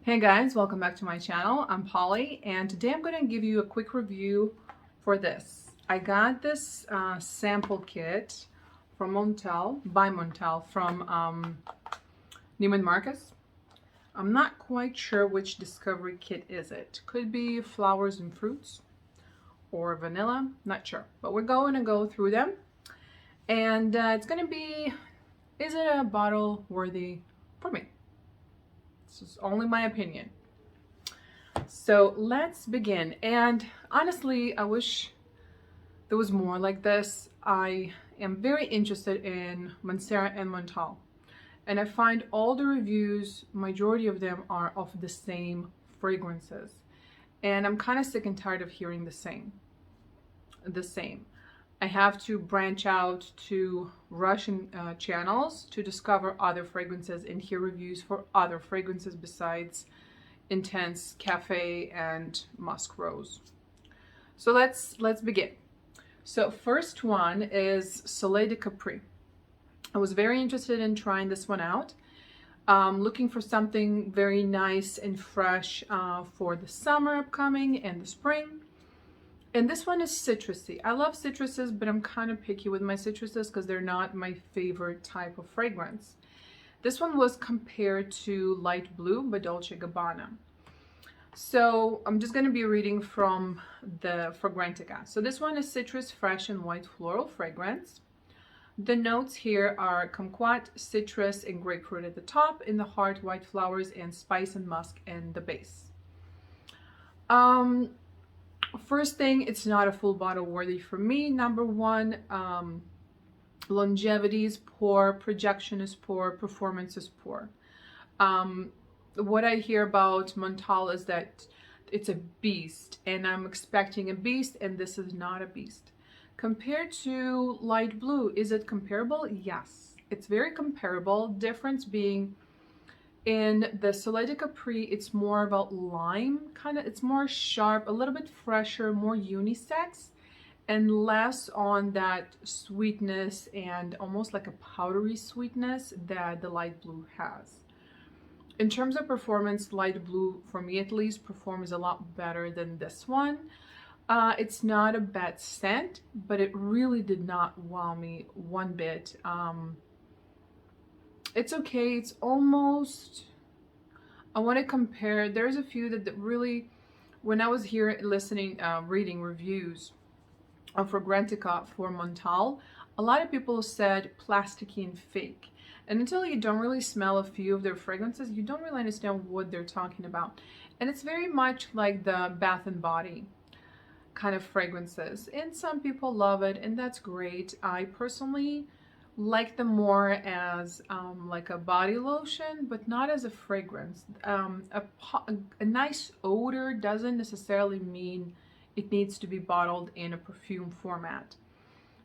Hey guys, welcome back to my channel. I'm Polly, and today I'm going to give you a quick review for this. I got this sample kit from Montale, by Montale, from Neiman Marcus. I'm not quite sure which discovery kit is it. Could be flowers and fruits or vanilla, not sure. But we're going to go through them, and it's going to be, is it a bottle worthy for me? This is only my opinion. So let's begin. And honestly, I wish there was more like this. I am very interested in Montserrat and Montale. And I find all the reviews, majority of them are of the same fragrances. And I'm kind of sick and tired of hearing the same. I have to branch out to Russian channels to discover other fragrances and hear reviews for other fragrances besides Intense, Cafe, and Musk Rose. So let's begin. So first one is Soleil De Capri. I was very interested in trying this one out. Looking for something very nice and fresh for the summer upcoming and the spring. And this one is citrusy. I love citruses, but I'm kind of picky with my citruses because they're not my favorite type of fragrance. This one was compared to Light Blue by Dolce & Gabbana. So I'm just going to be reading from the Fragrantica. So this one is citrus, fresh, and white floral fragrance. The notes here are kumquat, citrus, and grapefruit at the top. In the heart, white flowers and spice and musk in the base. First thing, it's not a full bottle worthy for me. Number one, longevity is poor, projection is poor, performance is poor. What I hear about Montale is that it's a beast, and I'm expecting a beast, and this is not a beast. Compared to Light Blue, is it comparable? Yes, it's very comparable. Difference being in the Soleil De Capri, it's more about lime, it's more sharp, a little bit fresher, more unisex, and less on that sweetness and almost like a powdery sweetness that the Light Blue has. In terms of performance, Light Blue, for me at least, performs a lot better than this one. It's not a bad scent, but it really did not wow me one bit. It's okay. It's almost, I want to compare, there's a few that really, when I was here listening, reading reviews of Fragrantica for Montale, a lot of people said plasticky and fake. And until you don't really smell a few of their fragrances, you don't really understand what they're talking about. And it's very much like the Bath and Body kind of fragrances. And some people love it, and that's great. I personally like them more as like a body lotion, but not as a fragrance. A nice odor doesn't necessarily mean it needs to be bottled in a perfume format.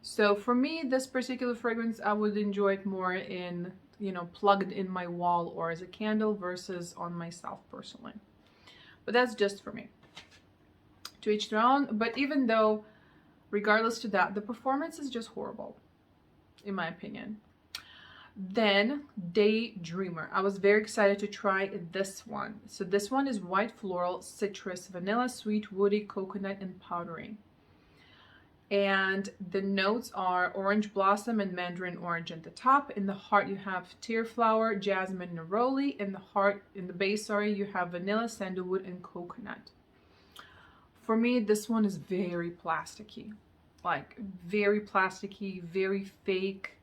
So for me, this particular fragrance, I would enjoy it more in, plugged in my wall or as a candle versus on myself personally. But that's just for me. To each their own. But even though, regardless to that, the performance is just horrible, in my opinion. Then Daydreamer. I was very excited to try this one. So this one is white floral, citrus, vanilla, sweet, woody, coconut, and powdery. And the notes are orange blossom and mandarin orange at the top. In the heart, you have tear flower, jasmine, neroli. In the base, you have vanilla, sandalwood, and coconut. For me, this one is very plasticky, like very plasticky, very fake,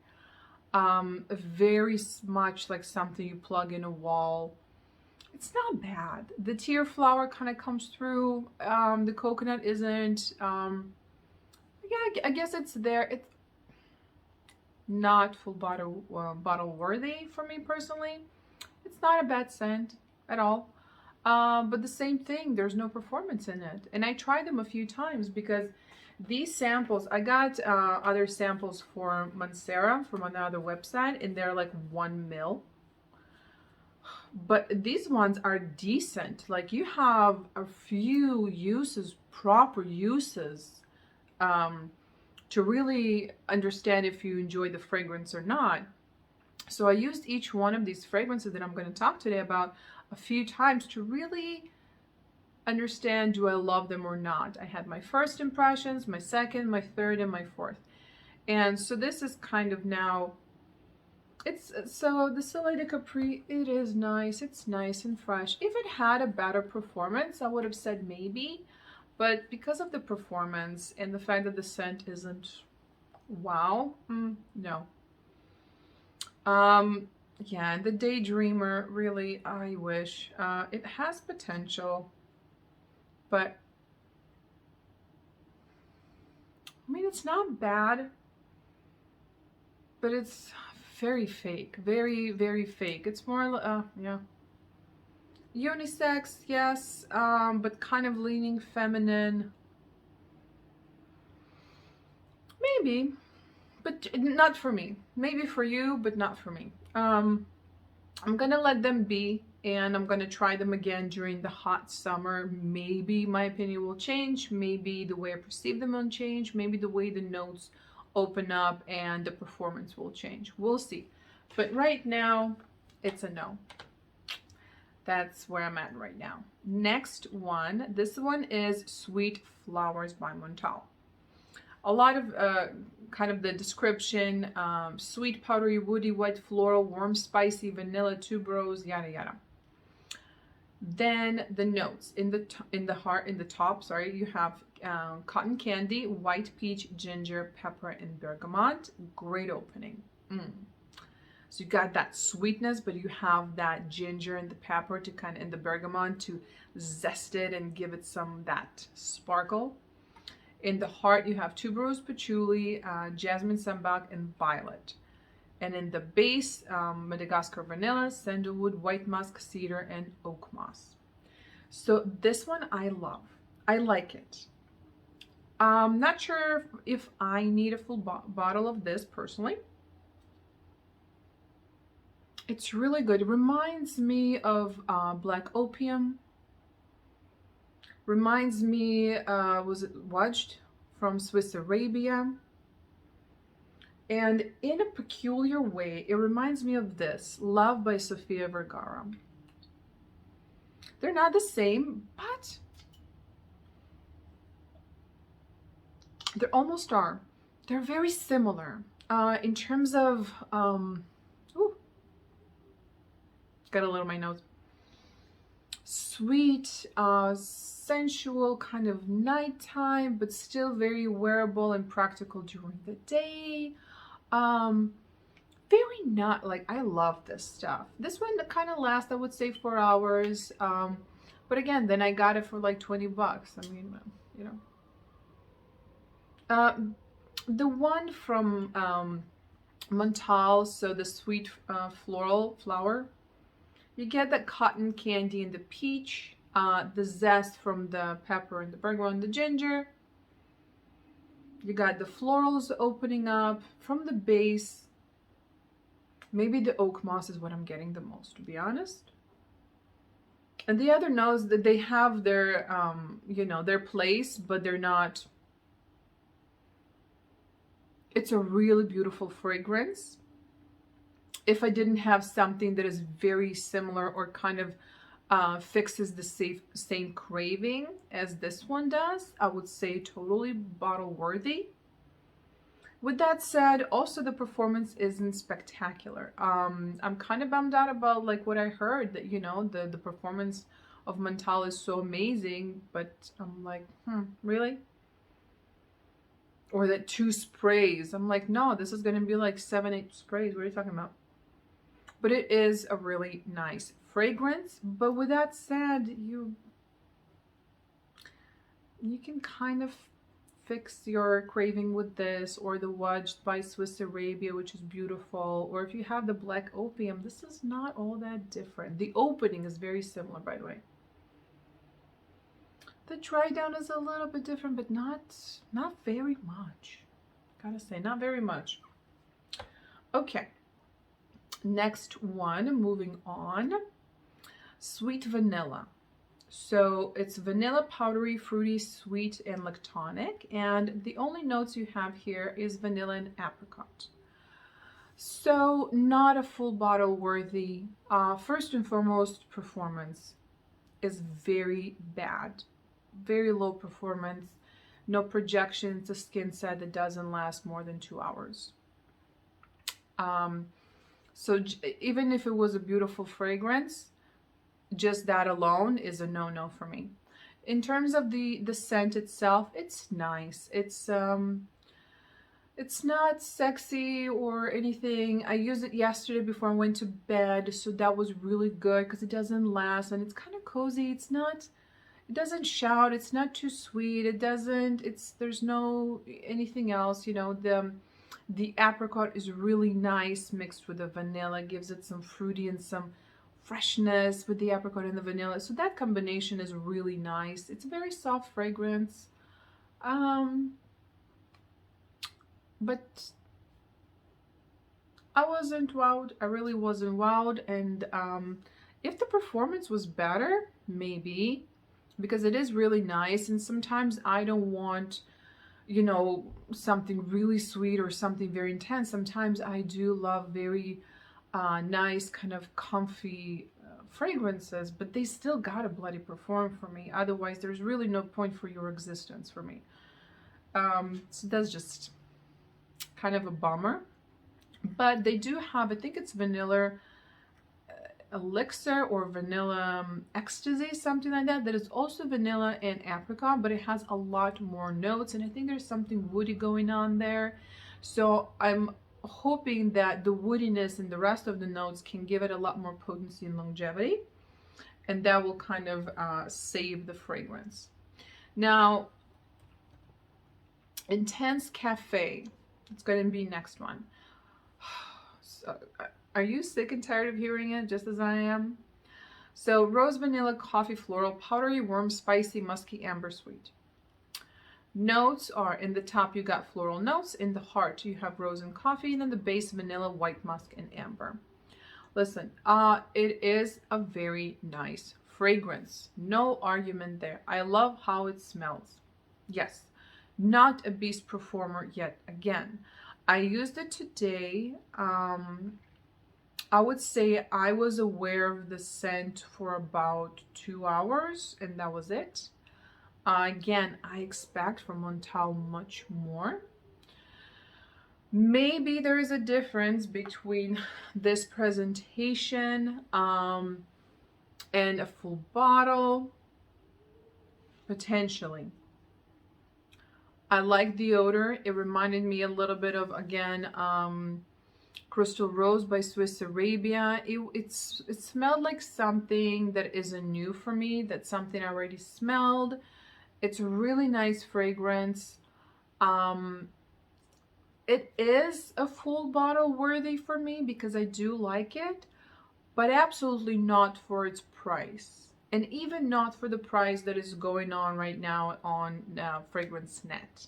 very much like something you plug in a wall. It's not bad. The tear flower kind of comes through. The coconut isn't. Yeah, I guess it's there. It's not full bottle worthy for me personally. It's not a bad scent at all. But the same thing, there's no performance in it. And I tried them a few times because these samples, I got other samples for Montserrat from another website, and they're like 1 ml. But these ones are decent. Like, you have a few uses, proper uses, to really understand if you enjoy the fragrance or not. So I used each one of these fragrances that I'm going to talk today about a few times to really understand, do I love them or not? I had my first impressions, my second, my third, and my fourth. And so this is kind of now, it's, so the Soleil De Capri, it is nice. It's nice and fresh. If it had a better performance, I would have said maybe. But because of the performance and the fact that the scent isn't wow, no. Yeah, the Daydreamer, really, I wish. It has potential, but I mean, it's not bad, but it's very fake, very, very fake. It's more, yeah. Unisex, yes, but kind of leaning feminine. Maybe, but not for me. Maybe for you, but not for me. I'm gonna let them be, and I'm gonna try them again during the hot summer. Maybe my opinion will change. Maybe the way I perceive them will change. Maybe the way the notes open up and the performance will change. We'll see. But right now, it's a no. That's where I'm at right now. Next one. This one is Sweet Flowers by Montale. A lot of kind of the description, sweet, powdery, woody, white, floral, warm, spicy, vanilla, tuberose, yada yada. Then the notes in the top, sorry, you have cotton candy, white peach, ginger, pepper, and bergamot. Great opening. So you got that sweetness, but you have that ginger and the pepper to kind of, and the bergamot to zest it and give it some that sparkle. In the heart, you have tuberose, patchouli, jasmine, sambac, and violet. And in the base, Madagascar vanilla, sandalwood, white musk, cedar, and oak moss. So this one I love. I like it. I'm not sure if I need a full bottle of this personally. It's really good. It reminds me of Black Opium. Reminds me, was it Wedged from Swiss Arabia? And in a peculiar way, it reminds me of this, Love by Sofia Vergara. They're not the same, but they almost are. They're very similar in terms of, ooh, got a little in my nose. Sweet, sensual, kind of nighttime, but still very wearable and practical during the day. Very not like, I love this stuff. This one kind of lasts, I would say, 4 hours. But again, then I got it for like 20 bucks. I mean, you know. The one from Montale, so the sweet floral flower, you get the cotton candy and the peach, the zest from the pepper and the bergamot and the ginger. You got the florals opening up from the base. Maybe the oak moss is what I'm getting the most, to be honest. And the other notes that they have their, you know, their place, but they're not. It's a really beautiful fragrance. If I didn't have something that is very similar or kind of fixes the same craving as this one does, I would say totally bottle worthy. With that said, also the performance isn't spectacular. I'm kind of bummed out about like what I heard, that, you know, the performance of Montale is so amazing, but I'm like, really? Or that 2 sprays. I'm like, no, this is gonna be like 7, 8 sprays. What are you talking about? But it is a really nice fragrance. But with that said, you can kind of fix your craving with this, or the Wedged by Swiss Arabia, which is beautiful. Or if you have the Black Opium, this is not all that different. The opening is very similar, by the way. The dry down is a little bit different, but not very much. Gotta say, not very much. Okay. Next one, moving on. Sweet vanilla. So it's vanilla, powdery, fruity, sweet, and lactonic. And the only notes you have here is vanilla and apricot. So not a full bottle worthy. First and foremost, performance is very bad. Very low performance. No projection. It's a skin set that doesn't last more than 2 hours. Um, so even if it was a beautiful fragrance, just that alone is a no-no for me. In terms of the scent itself, it's nice. It's not sexy or anything. I used it yesterday before I went to bed, so that was really good because it doesn't last and it's kind of cozy. It doesn't shout, it's not too sweet. There's no anything else, the apricot is really nice mixed with the vanilla, gives it some fruity and some freshness with the apricot and the vanilla. So that combination is really nice. It's a very soft fragrance. But I wasn't wowed. I really wasn't wowed. And if the performance was better, maybe, because it is really nice. And sometimes I don't want, something really sweet or something very intense. Sometimes I do love very nice, kind of comfy fragrances, but they still gotta bloody perform for me. Otherwise, there's really no point for your existence for me. So that's just kind of a bummer. But they do have, I think it's vanilla elixir or vanilla ecstasy, something like that. That is also vanilla and apricot, but it has a lot more notes, and I think there's something woody going on there. So I'm hoping that the woodiness and the rest of the notes can give it a lot more potency and longevity, and that will kind of save the fragrance. Now, Intense Cafe, it's going to be next one. So, are you sick and tired of hearing it just as I am? So, rose, vanilla, coffee, floral, powdery, warm, spicy, musky, amber, sweet. Notes are in the top, you got floral notes. In the heart, you have rose and coffee. And then the base, vanilla, white musk, and amber. Listen, it is a very nice fragrance. No argument there. I love how it smells. Yes, not a beast performer yet again. I used it today. I would say I was aware of the scent for about 2 hours, and that was it. Again, I expect from Montale much more. Maybe there is a difference between this presentation and a full bottle, potentially. I like the odor. It reminded me a little bit of, again, Crystal Rose by Swiss Arabia. It smelled like something that isn't new for me. That's something I already smelled. It's a really nice fragrance. It is a full bottle worthy for me because I do like it, but absolutely not for its price. And even not for the price that is going on right now on Fragrance Net.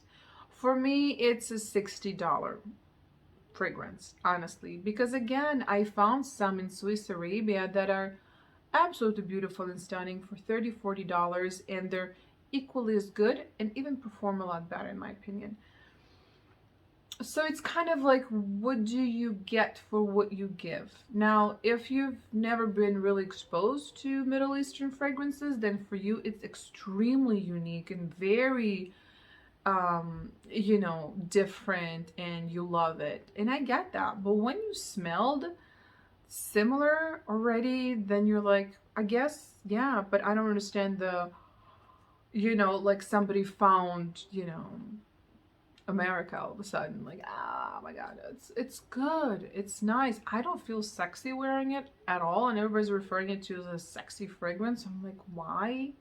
For me, it's a $60 fragrance, honestly. Because again, I found some in Swiss Arabia that are absolutely beautiful and stunning for $30, $40. And they're equally as good and even perform a lot better in my opinion. So it's kind of like, what do you get for what you give? Now, if you've never been really exposed to Middle Eastern fragrances, then for you it's extremely unique and very, different, and you love it. And I get that. But when you smelled similar already, then you're like, I guess, yeah, but I don't understand the, like somebody found, America all of a sudden, like, oh my god, it's good, it's nice. I don't feel sexy wearing it at all, and everybody's referring it to as a sexy fragrance. I'm like, why?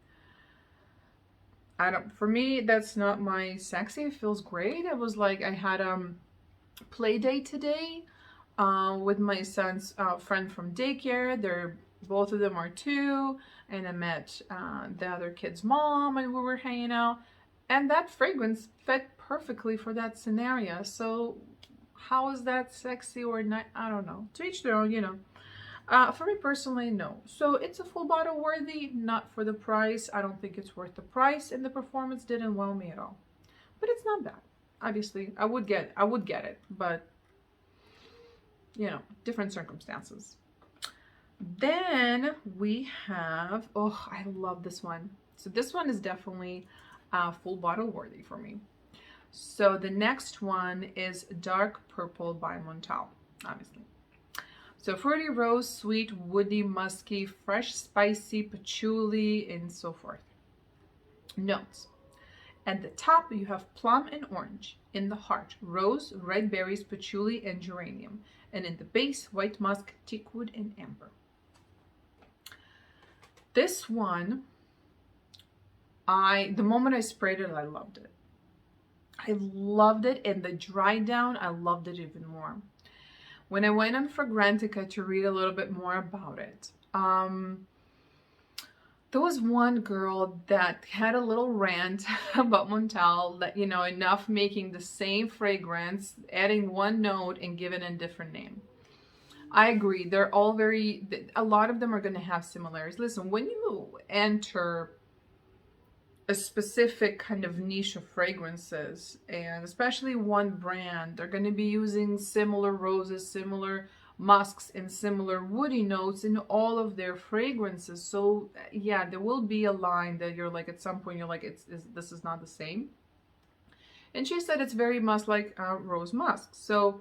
For me, that's not my sexy. It feels great. It was like I had play date today with my son's friend from daycare. Both of them are 2, and I met the other kid's mom, and we were hanging out. And that fragrance fit perfectly for that scenario. So how is that sexy or not? I don't know. To each their own, For me personally, no. So it's a full bottle worthy, not for the price. I don't think it's worth the price, and the performance didn't wow me at all. But it's not bad. Obviously, I would get it, but you know, different circumstances. Then we have, oh, I love this one. So this one is definitely full bottle worthy for me. So the next one is Dark Purple by Montale, obviously. So fruity rose, sweet, woody, musky, fresh, spicy, patchouli, and so forth. Notes. At the top, you have plum and orange. In the heart, rose, red berries, patchouli, and geranium. And in the base, white musk, teakwood, and amber. This one, the moment I sprayed it, I loved it. I loved it, and the dry down, I loved it even more. When I went on Fragrantica to read a little bit more about it, there was one girl that had a little rant about Montale that, you know, enough making the same fragrance, adding one note and giving a different name. I agree. They're all a lot of them are going to have similarities. Listen, when you enter a specific kind of niche of fragrances, and especially one brand, they're going to be using similar roses, similar musks, and similar woody notes in all of their fragrances. So yeah, there will be a line that you're like, at some point you're like, this is not the same. And she said it's very much like rose musk. So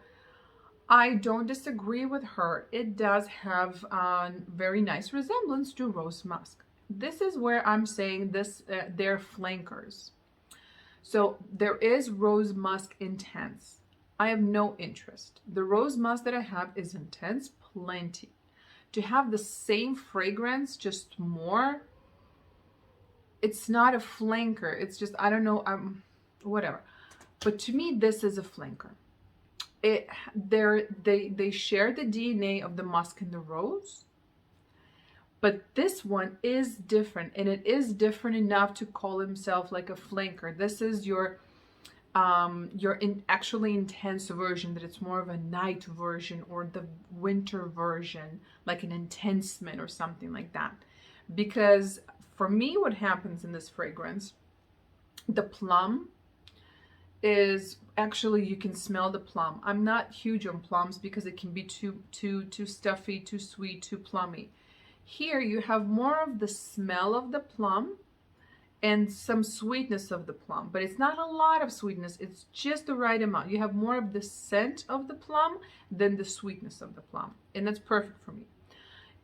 I don't disagree with her. It does have a very nice resemblance to rose musk. This is where I'm saying this, they're flankers. So there is rose musk intense. I have no interest. The rose musk that I have is intense plenty. To have the same fragrance, just more, it's not a flanker. It's just, I don't know, whatever. But to me, this is a flanker. They share the DNA of the musk and the rose. But this one is different, and it is different enough to call himself like a flanker. This is your actually intense version, that it's more of a night version or the winter version, like an intense mint or something like that. Because for me, what happens in this fragrance, the plum is actually, you can smell the plum. I'm not huge on plums because it can be too stuffy, too sweet, too plummy. Here you have more of the smell of the plum and some sweetness of the plum, but it's not a lot of sweetness. It's just the right amount. You have more of the scent of the plum than the sweetness of the plum, and that's perfect for me.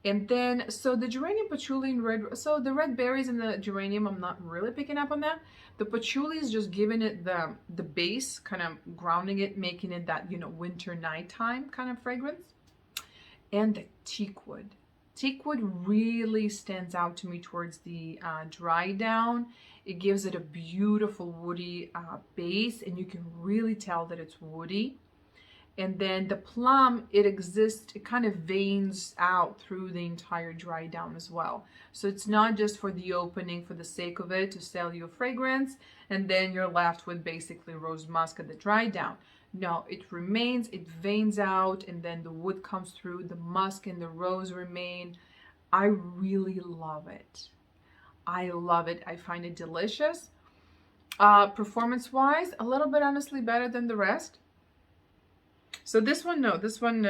And then, so the geranium, patchouli, and so the red berries and the geranium, I'm not really picking up on that. The patchouli is just giving it the base, kind of grounding it, making it that, you know, winter nighttime kind of fragrance. And the teakwood. Teakwood really stands out to me towards the dry down. It gives it a beautiful woody base, and you can really tell that it's woody. And then the plum, it kind of veins out through the entire dry down as well. So it's not just for the opening, for the sake of it, to sell you a fragrance, and then you're left with basically rose musk at the dry down. No, it remains, it veins out, and then the wood comes through, the musk and the rose remain. I really love it. I love it. I find it delicious. Performance-wise, a little bit honestly better than the rest. So this one, no, this one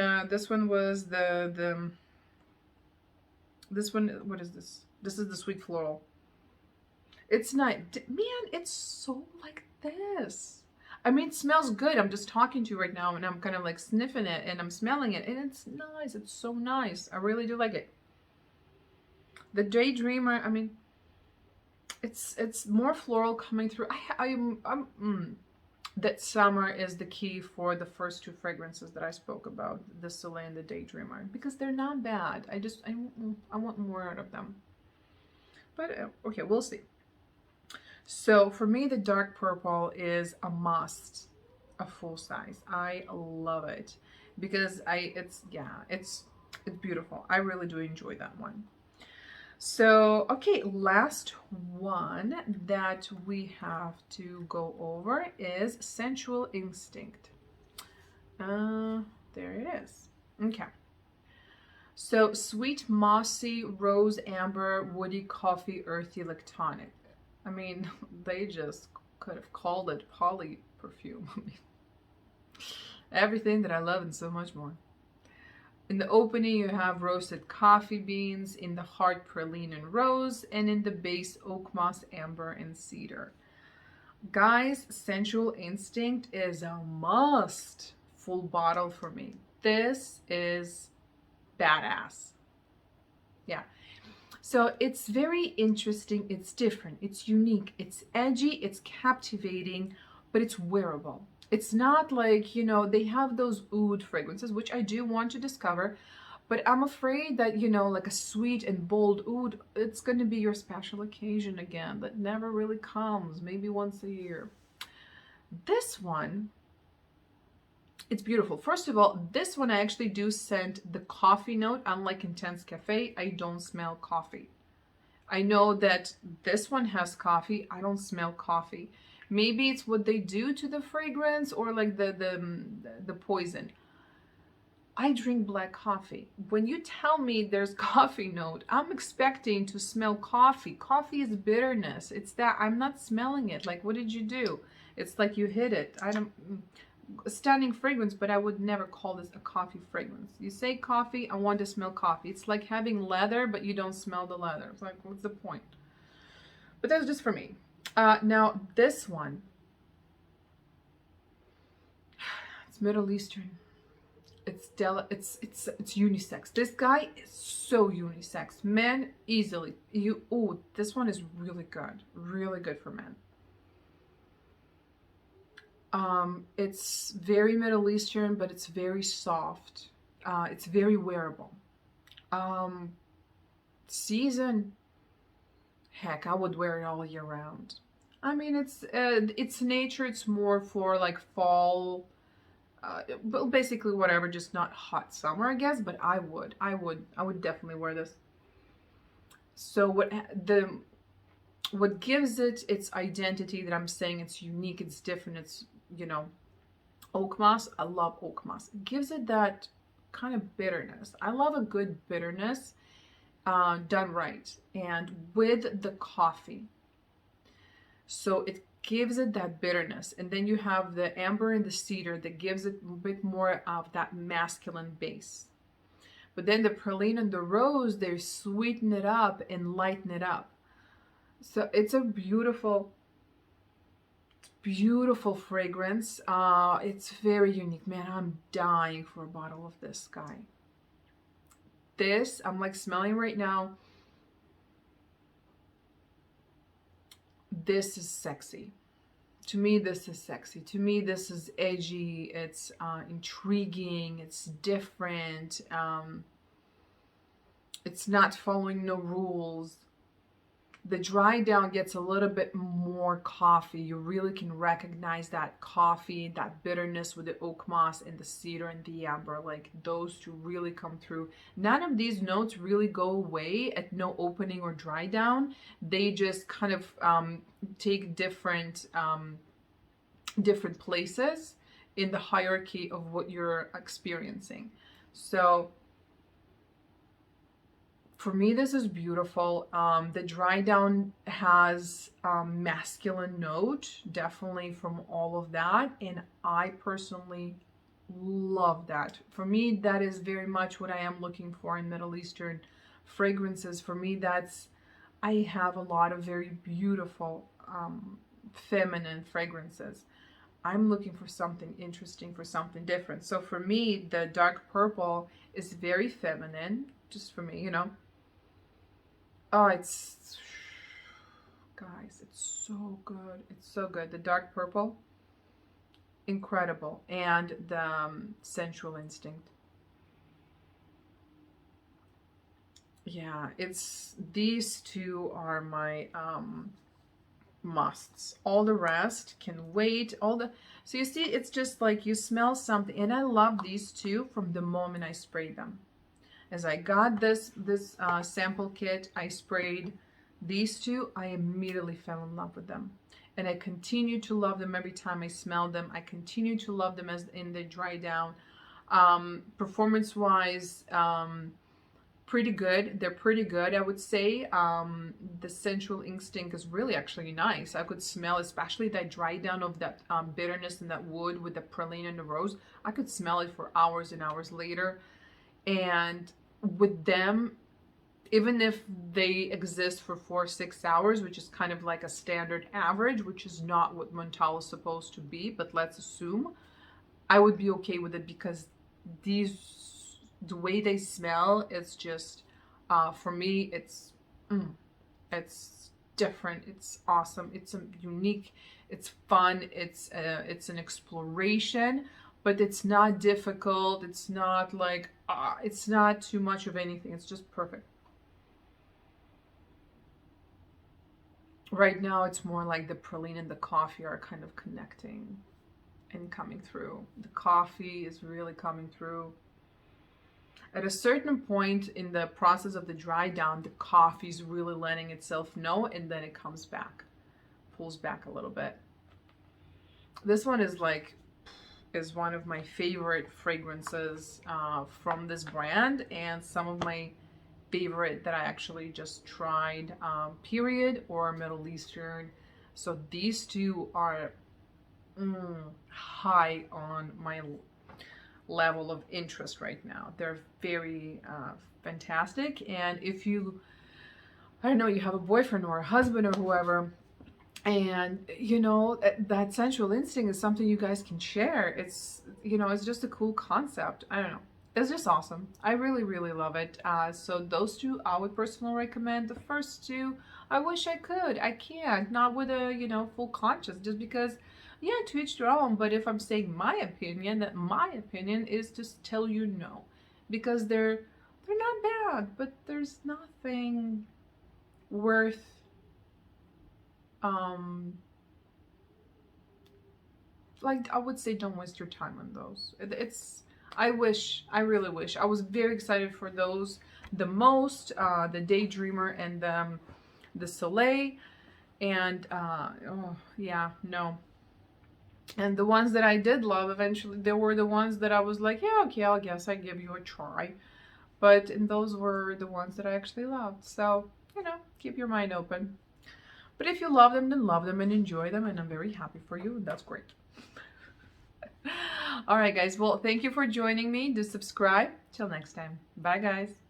was this one, what is this? This is the sweet floral. It's not, man, it's so like this. I mean, it smells good. I'm just talking to you right now, and I'm kind of like sniffing it, and I'm smelling it, and it's nice. It's so nice. I really do like it. The Daydreamer, I mean, it's more floral coming through. That summer is the key for the first two fragrances that I spoke about, the Soleil and the Daydreamer, because they're not bad. I want more out of them. But okay, we'll see. So for me, the dark purple is a must, a full size. I love it because it's beautiful. I really do enjoy that one. So, okay, last one that we have to go over is Sensual Instinct. There it is. Okay. So, sweet, mossy, rose, amber, woody, coffee, earthy, lactonic. I mean, they just could have called it poly perfume. I mean, everything that I love and so much more. In the opening, you have roasted coffee beans, in the heart, praline and rose, and in the base, oak moss, amber, and cedar. Guys, Sensual Instinct is a must full bottle for me. This is badass. Yeah. So it's very interesting. It's different. It's unique. It's edgy. It's captivating, but it's wearable. It's not like, you know, they have those oud fragrances, which I do want to discover, but I'm afraid that, you know, like a sweet and bold oud, it's going to be your special occasion again. That never really comes, maybe once a year. This one, it's beautiful. First of all, this one I actually do scent the coffee note. Unlike Intense Cafe, I don't smell coffee. I know that this one has coffee. I don't smell coffee. Maybe it's what they do to the fragrance or like the poison. I drink black coffee. When you tell me there's coffee note, I'm expecting to smell coffee. Coffee is bitterness. It's that I'm not smelling it. Like, what did you do? It's like you hit it. I don't. Stunning fragrance, but I would never call this a coffee fragrance. You say coffee, I want to smell coffee. It's like having leather, but you don't smell the leather. It's like, what's the point? But that's just for me. Now this one, it's Middle Eastern. It's unisex. This guy is so unisex. Men easily. This one is really good for men. It's very Middle Eastern, but it's very soft. It's very wearable. Season, heck, I would wear it all year round. I mean, it's nature. It's more for like fall, but basically whatever, just not hot summer, I guess. But I would definitely wear this. So what gives it its identity, that I'm saying it's unique, it's different, it's, you know, oak moss. I love oak moss. It gives it that kind of bitterness. I love a good bitterness done right, and with the coffee. So it gives it that bitterness, and then you have the amber and the cedar that gives it a bit more of that masculine base. But then the praline and the rose, they sweeten it up and lighten it up. So it's a beautiful fragrance. It's very unique. Man, I'm dying for a bottle of this guy. This, I'm like smelling right now. This is sexy. To me, this is sexy. To me, this is edgy. It's intriguing. It's different. It's not following no rules. The dry down gets a little bit more coffee. You really can recognize that coffee, that bitterness with the oak moss and the cedar and the amber. Like, those two really come through. None of these notes really go away at no opening or dry down. They just kind of take different places in the hierarchy of what you're experiencing. So for me, this is beautiful. The dry down has masculine note, definitely, from all of that. And I personally love that. For me, that is very much what I am looking for in Middle Eastern fragrances. For me, I have a lot of very beautiful feminine fragrances. I'm looking for something interesting, for something different. So for me, the dark purple is very feminine, just for me, you know. Oh, guys, it's so good. It's so good. The dark purple, incredible. And the Sensual Instinct. Yeah, these two are my musts. All the rest can wait. So you see, it's just like you smell something. And I love these two from the moment I sprayed them. As I got this sample kit, I sprayed these two. I immediately fell in love with them, and I continue to love them every time I smell them. I continue to love them as in the dry down. Performance-wise, pretty good. They're pretty good, I would say. The Sensual Instinct is really actually nice. I could smell, especially that dry down of that bitterness and that wood with the praline and the rose. I could smell it for hours and hours later. And with them, even if they exist for 4-6 hours, which is kind of like a standard average, which is not what Montale is supposed to be, but let's assume, I would be okay with it, because the way they smell, it's just, for me, it's different, it's awesome, it's unique, it's fun, it's an exploration, but it's not difficult, it's not like, it's not too much of anything, it's just perfect. Right now, it's more like the praline and the coffee are kind of connecting and coming through. The coffee is really coming through. At a certain point in the process of the dry down, the coffee is really letting itself know, and then it comes back, pulls back a little bit. This one is one of my favorite fragrances from this brand, and some of my favorite that I actually just tried, period, or Middle Eastern. So these two are high on my level of interest right now. They're very fantastic. And if you, I don't know, you have a boyfriend or a husband or whoever, and you know that sensual instinct is something you guys can share. It's, you know, it's just a cool concept. I don't know, it's just awesome. I really, really love it. So those two I would personally recommend. The first two, I wish I could. I can't, not with a, you know, full conscious, just because, yeah, to each their own. But if I'm saying my opinion, that my opinion is to tell you no, because they're not bad, but there's nothing worth like, I would say don't waste your time on those. It's, I really wish. I was very excited for those the most, the Daydreamer and the Soleil, and oh yeah, no. And the ones that I did love, eventually, they were the ones that I was like, yeah, okay, I guess I give you a try. But and those were the ones that I actually loved. So, you know, keep your mind open. But if you love them, then love them and enjoy them, and I'm very happy for you, and that's great. All right, guys. Well, thank you for joining me. Do subscribe. Till next time. Bye, guys.